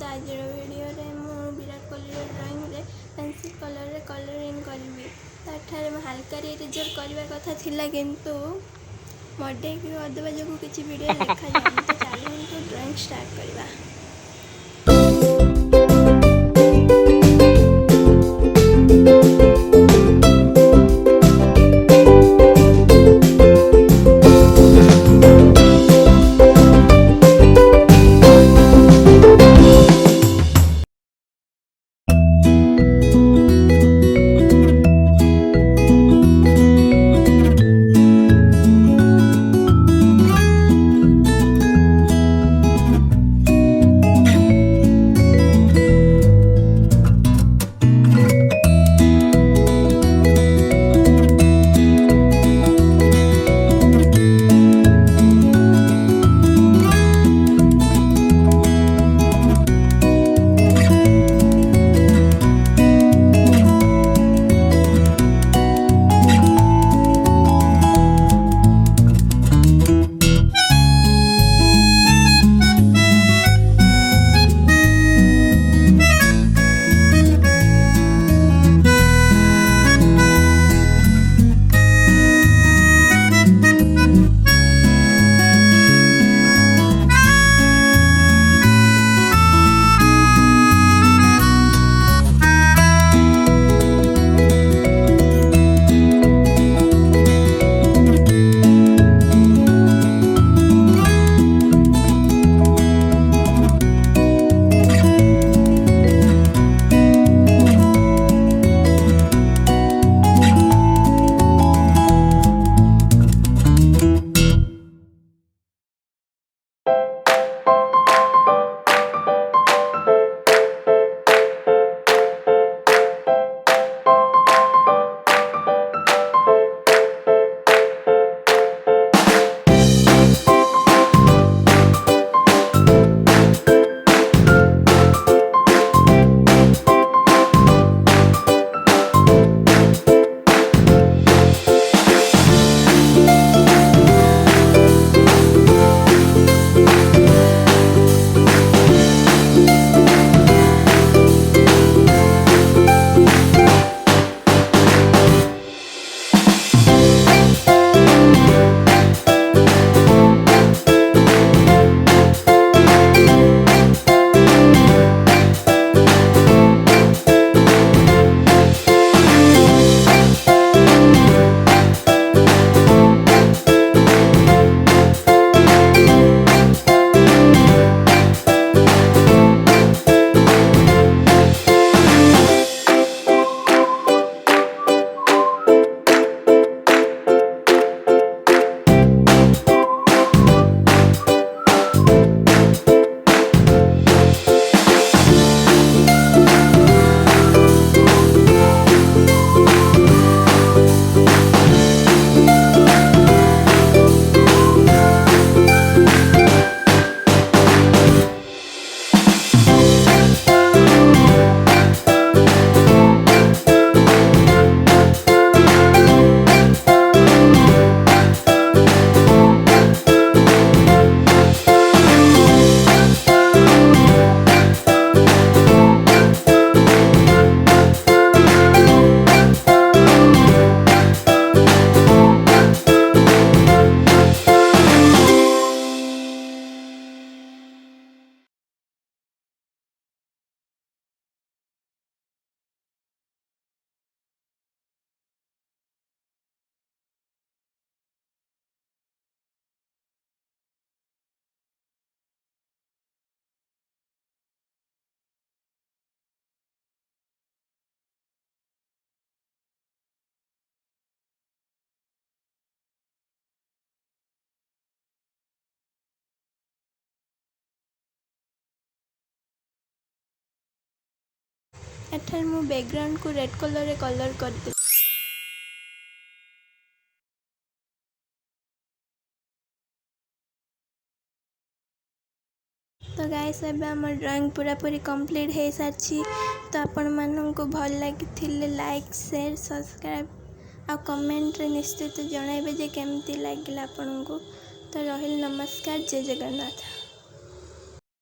आज वीडियो रे मु विराट कोहली ड्राइंग रे पेंसिल कलर रे कलरिंग करी ताठारे हल्का रिजल्ट करवा कथा थिला किंतु मडे कि अदबा जो किसी वीडियो देखा जाए तो चलते ड्राइंग स्टार्ट करवा। एठार मु बैकग्राउंड को रेड कलर रे कलर कर दे। तो गाइस अब आम ड्राइंग पूरा पूरी कंप्लीट हो सारी। तो आपण मानक भल लगी लाइक शेयर सब्सक्राइब आ कमेंट रे निश्चित जनइबे जे केमती लगिला आपन को। तो रहिल नमस्कार, जय जगन्नाथ।